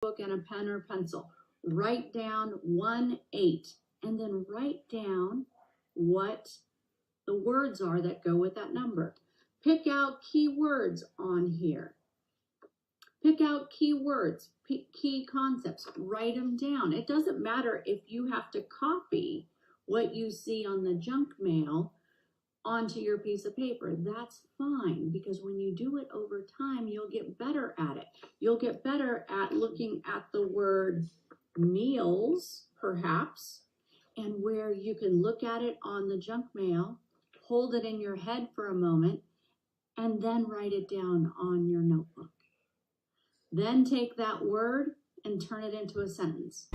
book and a pen or pencil. Write down 1-8 and then write down what the words are that go with that number. Pick out key words on here. Pick out key words, key concepts, write them down. It doesn't matter if you have to copy what you see on the junk mail onto your piece of paper. That's fine, because when you do it over time, you'll get better at it. You'll get better at looking at the word meals, perhaps, and where you can look at it on the junk mail, hold it in your head for a moment, and then write it down on your notebook. Then take that word and turn it into a sentence.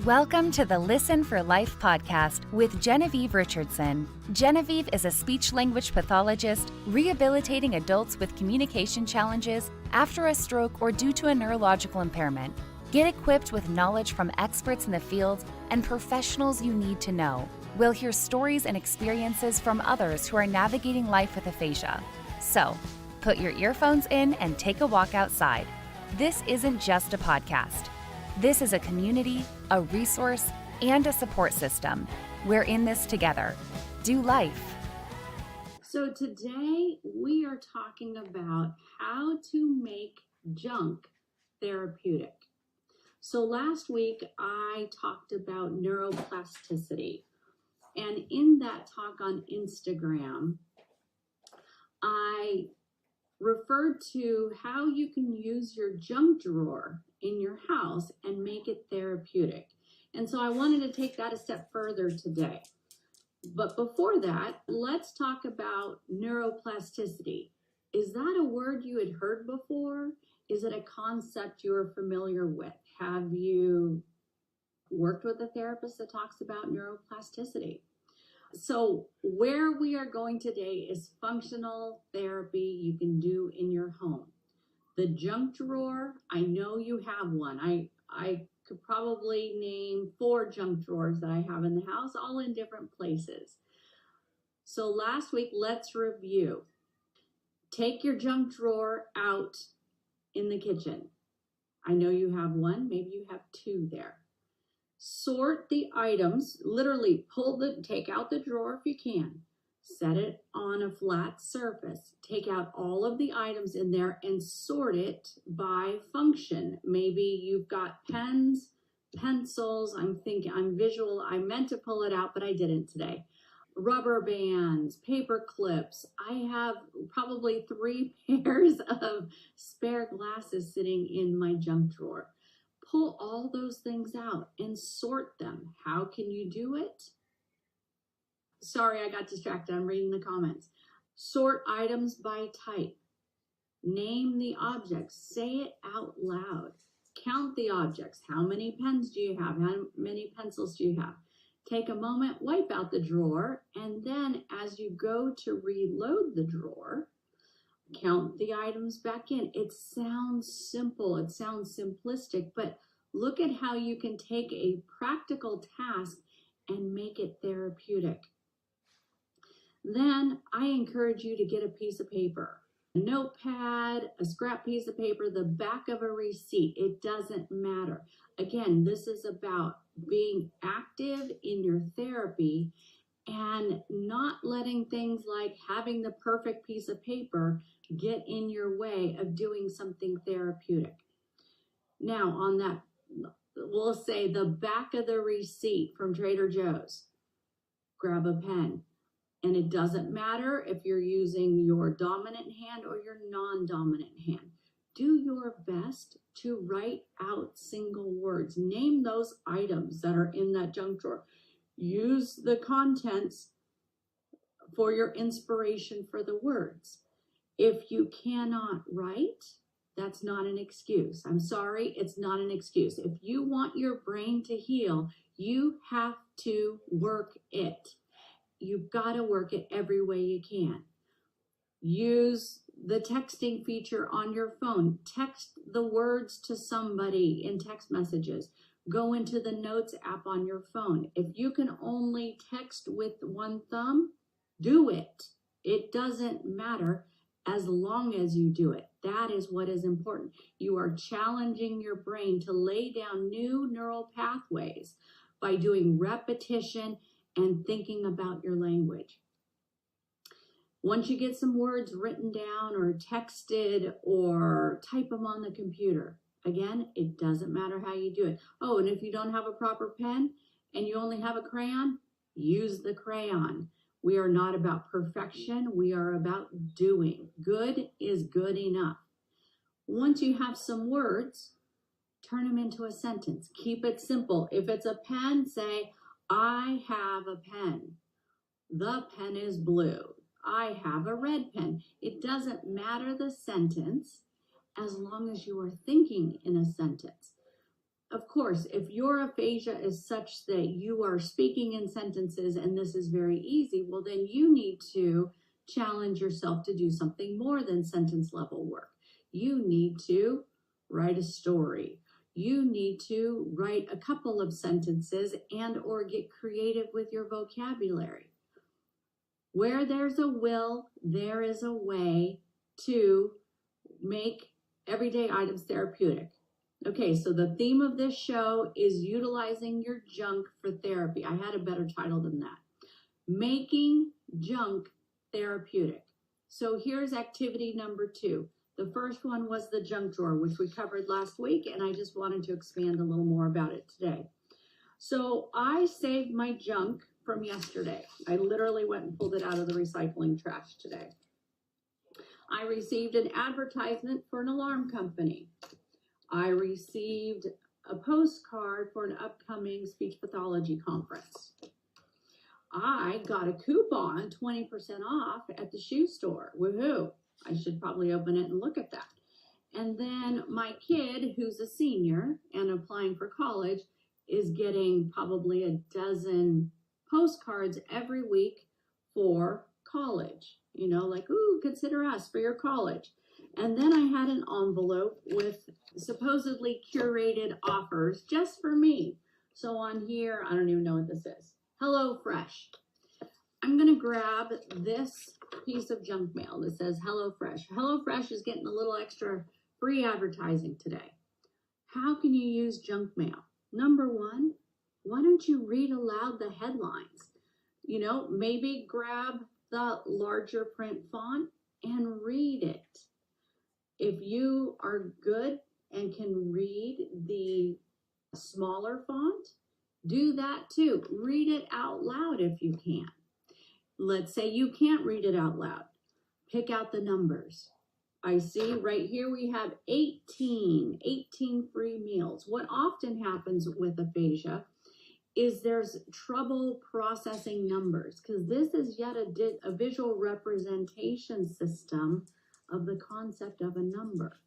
Welcome to the Listen for Life podcast with Genevieve Richardson. Genevieve is a speech-language pathologist rehabilitating adults with communication challenges after a stroke or due to a neurological impairment. Get equipped with knowledge from experts in the field and professionals you need to know. We'll hear stories and experiences from others who are navigating life with aphasia. So, put your earphones in and take a walk outside. This isn't just a podcast. This is a community, a resource, and a support system. We're in this together. Do life. So today we are talking about how to make junk therapeutic. So last week I talked about neuroplasticity. And in that talk on Instagram, I referred to how you can use your junk drawer in your house and make it therapeutic. And so I wanted to take that a step further today. But before that, let's talk about neuroplasticity. Is that a word you had heard before? Is it a concept you're familiar with? Have you worked with a therapist that talks about neuroplasticity? So where we are going today is functional therapy you can do in your home. The junk drawer, I know you have one. I could probably name 4 junk drawers that I have in the house, all in different places. So last week, let's review. Take your junk drawer out in the kitchen. I know you have one, maybe you have 2 there. Sort the items, literally take out the drawer if you can. Set it on a flat surface. Take out all of the items in there and sort it by function. Maybe you've got pens, pencils. I'm visual. I meant to pull it out, but I didn't today. Rubber bands, paper clips. I have probably 3 pairs of spare glasses sitting in my junk drawer. Pull all those things out and sort them. How can you do it? Sorry, I got distracted. I'm reading the comments. Sort items by type. Name the objects. Say it out loud. Count the objects. How many pens do you have? How many pencils do you have? Take a moment, wipe out the drawer, and then as you go to reload the drawer, count the items back in. It sounds simple, it sounds simplistic, but look at how you can take a practical task and make it therapeutic. Then I encourage you to get a piece of paper, a notepad, a scrap piece of paper, the back of a receipt. It doesn't matter. Again, this is about being active in your therapy and not letting things like having the perfect piece of paper get in your way of doing something therapeutic. Now, on that, we'll say the back of the receipt from Trader Joe's, grab a pen. And it doesn't matter if you're using your dominant hand or your non-dominant hand. Do your best to write out single words. Name those items that are in that junk drawer. Use the contents for your inspiration for the words. If you cannot write, that's not an excuse. I'm sorry, it's not an excuse. If you want your brain to heal, you have to work it. You've got to work it every way you can. Use the texting feature on your phone. Text the words to somebody in text messages. Go into the Notes app on your phone. If you can only text with one thumb, do it. It doesn't matter as long as you do it. That is what is important. You are challenging your brain to lay down new neural pathways by doing repetition and thinking about your language. Once you get some words written down or texted or type them on the computer, again, it doesn't matter how you do it. Oh, and if you don't have a proper pen and you only have a crayon, use the crayon. We are not about perfection. We are about doing. Good is good enough. Once you have some words, turn them into a sentence. Keep it simple. If it's a pen, say, I have a pen. The pen is blue. I have a red pen. It doesn't matter the sentence as long as you are thinking in a sentence. Of course, if your aphasia is such that you are speaking in sentences and this is very easy, well, then you need to challenge yourself to do something more than sentence level work. You need to write a story. You need to write a couple of sentences and or get creative with your vocabulary. Where there's a will, there is a way to make everyday items therapeutic. Okay, so the theme of this show is utilizing your junk for therapy. I had a better title than that. Making junk therapeutic. So here's activity number 2. The first one was the junk drawer, which we covered last week, and I just wanted to expand a little more about it today. So I saved my junk from yesterday. I literally went and pulled it out of the recycling trash today. I received an advertisement for an alarm company. I received a postcard for an upcoming speech pathology conference. I got a coupon, 20% off at the shoe store. Woohoo! I should probably open it and look at that. And then my kid, who's a senior and applying for college, is getting probably a dozen postcards every week for college. You know, like, ooh, consider us for your college. And then I had an envelope with supposedly curated offers just for me. So on here, I don't even know what this is. Hello Fresh. I'm going to grab this piece of junk mail that says Hello Fresh. Hello Fresh is getting a little extra free advertising today. How can you use junk mail? Number 1, why don't you read aloud the headlines? You know, maybe grab the larger print font and read it. If you are good and can read the smaller font, do that too. Read it out loud if you can. Let's say you can't read it out loud. Pick out the numbers. I see right here we have 18 free meals. What often happens with aphasia is there's trouble processing numbers because this is yet a visual representation system of the concept of a number,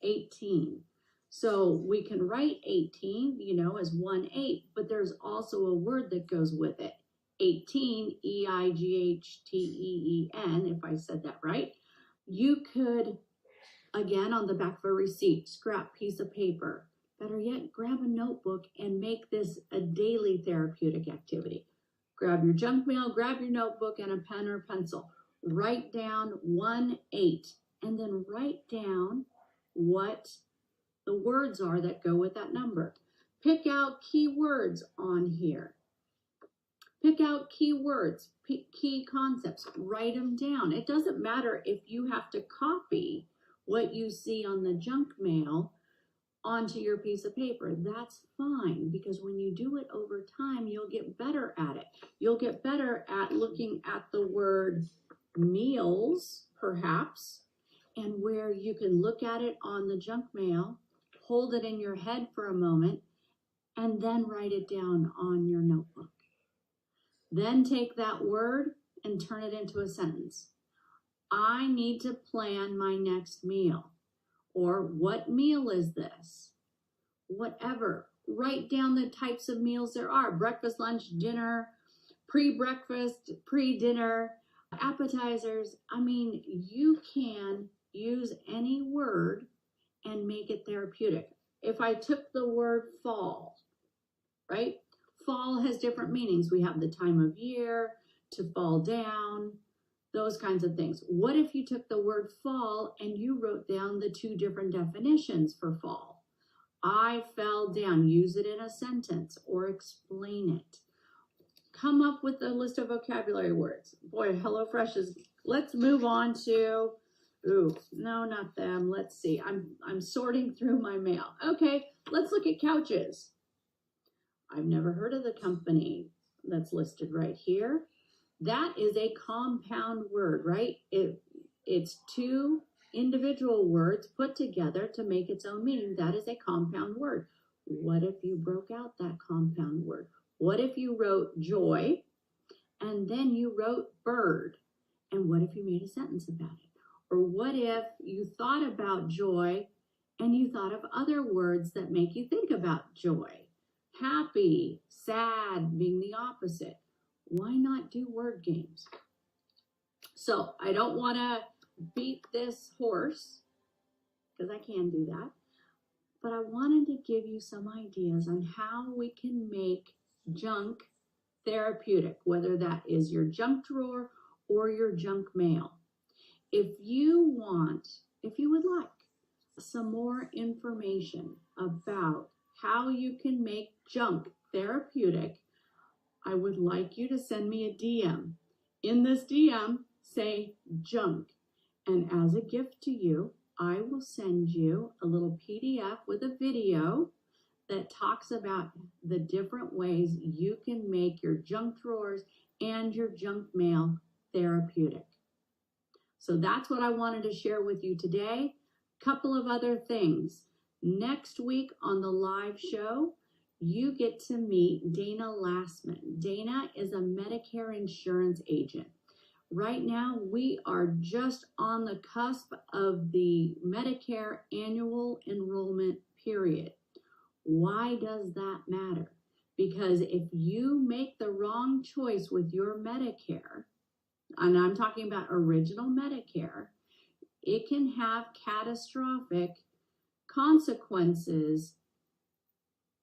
18. So we can write 18, you know, as 1-8, but there's also a word that goes with it. 18, E-I-G-H-T-E-E-N, if I said that right. You could, again, on the back of a receipt, scrap piece of paper. Better yet, grab a notebook and make this a daily therapeutic activity. Grab your junk mail, grab your notebook and a pen or pencil. Write down 1-8 and then write down what the words are that go with that number. Pick out keywords on here. Pick out keywords, key concepts, write them down. It doesn't matter if you have to copy what you see on the junk mail onto your piece of paper. That's fine, because when you do it over time, you'll get better at it. You'll get better at looking at the word meals, perhaps, and where you can look at it on the junk mail, hold it in your head for a moment, and then write it down on your notebook. Then take that word and turn it into a sentence. I need to plan my next meal. Or what meal is this? Whatever. Write down the types of meals there are. Breakfast, lunch, dinner, pre-breakfast, pre-dinner, appetizers. I mean, you can use any word and make it therapeutic. If I took the word fall, right? Fall has different meanings. We have the time of year, to fall down, Those kinds of things. What if you took the word fall and you wrote down the two different definitions for fall? I fell down. Use it in a sentence or explain it. Come up with a list of vocabulary words. Boy, HelloFresh is, let's move on to, ooh, no, not them. Let's see. I'm sorting through my mail. Okay, let's look at couches. I've never heard of the company that's listed right here. That is a compound word, right? It's two individual words put together to make its own meaning. That is a compound word. What if you broke out that compound word? What if you wrote joy and then you wrote bird? And what if you made a sentence about it? Or what if you thought about joy and you thought of other words that make you think about joy? Happy, sad being the opposite. Why not do word games? So I don't want to beat this horse because I can do that. But I wanted to give you some ideas on how we can make junk therapeutic, whether that is your junk drawer or your junk mail. If you would like some more information about how you can make junk therapeutic, I would like you to send me a DM. In this DM, say junk. And as a gift to you, I will send you a little PDF with a video that talks about the different ways you can make your junk drawers and your junk mail therapeutic. So that's what I wanted to share with you today. Couple of other things. Next week on the live show, you get to meet Dana Lastman. Dana is a Medicare insurance agent. Right now, we are just on the cusp of the Medicare annual enrollment period. Why does that matter? Because if you make the wrong choice with your Medicare, and I'm talking about original Medicare, it can have catastrophic consequences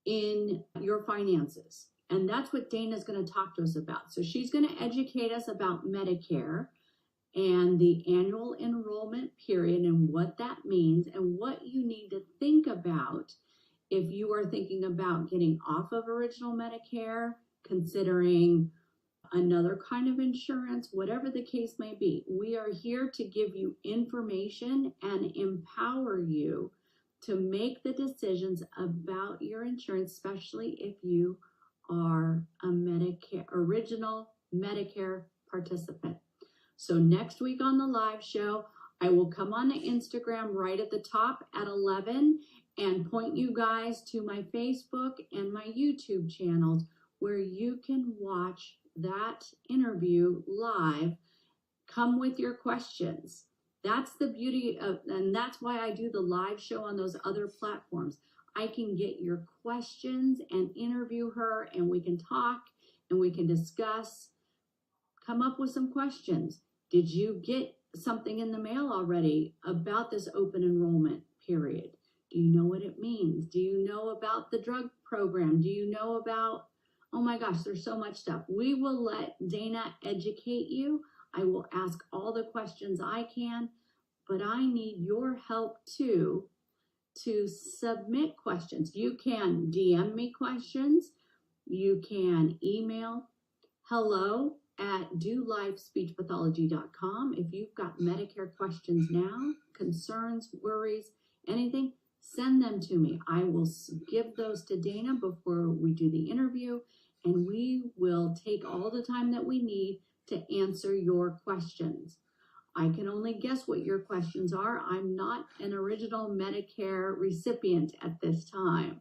in your finances. And that's what Dana's going to talk to us about. So she's going to educate us about Medicare and the annual enrollment period and what that means and what you need to think about if you are thinking about getting off of original Medicare, considering another kind of insurance, whatever the case may be. We are here to give you information and empower you to make the decisions about your insurance, especially if you are a original Medicare participant. So next week on the live show, I will come on to Instagram right at the top at 11 and point you guys to my Facebook and my YouTube channels where you can watch that interview live. Come with your questions. That's the beauty of, and that's why I do the live show on those other platforms. I can get your questions and interview her, and we can talk and we can discuss. Come up with some questions. Did you get something in the mail already about this open enrollment period? Do you know what it means? Do you know about the drug program? Do you know about, oh my gosh, there's so much stuff. We will let Dana educate you. I will ask all the questions I can, but I need your help too to submit questions. You can DM me questions. You can email hello@dolifespeechpathology.com. If you've got Medicare questions now, concerns, worries, anything, send them to me. I will give those to Dana before we do the interview, and we will take all the time that we need to answer your questions. I can only guess what your questions are. I'm not an original Medicare recipient at this time,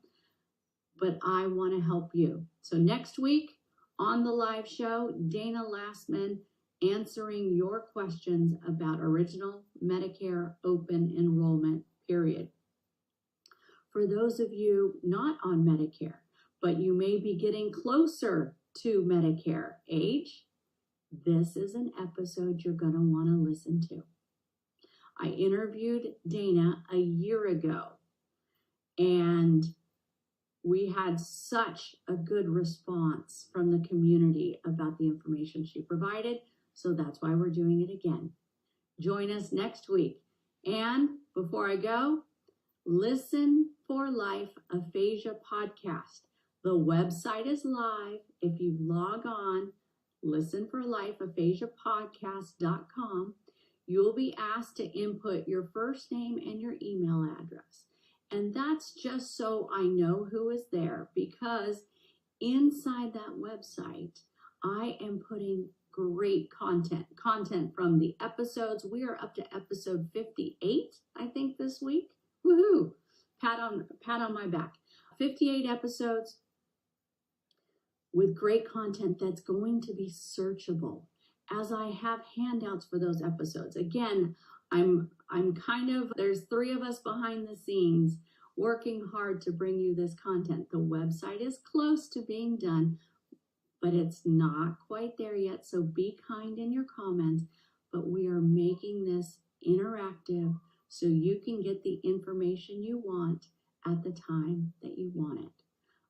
but I want to help you. So next week on the live show, Dana Lastman answering your questions about original Medicare open enrollment period. For those of you not on Medicare, but you may be getting closer to Medicare age, this is an episode you're going to want to listen to. I interviewed Dana a year ago, and we had such a good response from the community about the information she provided. So that's why we're doing it again. Join us next week. And before I go, Listen for Life Aphasia podcast. The website is live. If you log on, listenforlifeaphasiapodcast.com, you'll be asked to input your first name and your email address. And that's just so I know who is there, because inside that website, I am putting great content from the episodes. We are up to episode 58, I think, this week. Woohoo! Pat on my back. 58 episodes with great content that's going to be searchable, as I have handouts for those episodes. Again, I'm there's 3 of us behind the scenes working hard to bring you this content. The website is close to being done, but it's not quite there yet, so be kind in your comments. But we are making this interactive so you can get the information you want at the time that you want it.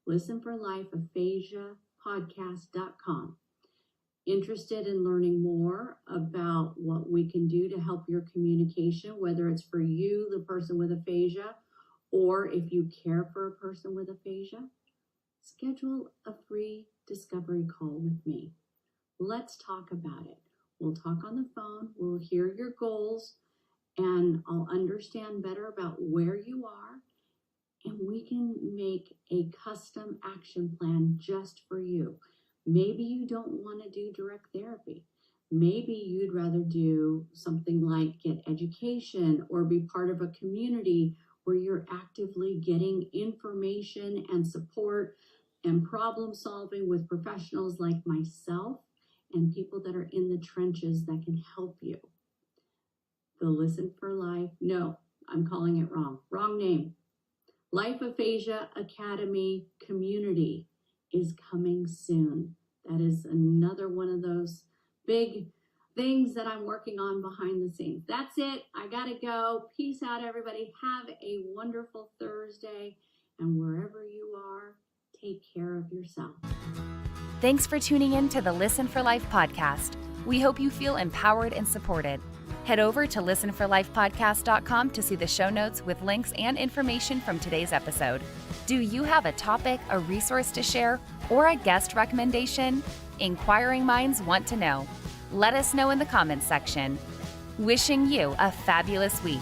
listenforlifeaphasiapodcast.com. Interested in learning more about what we can do to help your communication, whether it's for you, the person with aphasia, or if you care for a person with aphasia? Schedule a free discovery call with me. Let's talk about it. We'll talk on the phone, we'll hear your goals, and I'll understand better about where you are, and we can make a custom action plan just for you. Maybe you don't want to do direct therapy. Maybe you'd rather do something like get education or be part of a community where you're actively getting information and support and problem solving with professionals like myself and people that are in the trenches that can help you. The Listen for Life, no, I'm calling it wrong name. Life Aphasia Academy community is coming soon. That is another one of those big things that I'm working on behind the scenes. That's it. I gotta go. Peace out, everybody. Have a wonderful Thursday. And wherever you are, take care of yourself. Thanks for tuning in to the Listen for Life podcast. We hope you feel empowered and supported. Head over to listenforlifepodcast.com to see the show notes with links and information from today's episode. Do you have a topic, a resource to share, or a guest recommendation? Inquiring minds want to know. Let us know in the comments section. Wishing you a fabulous week.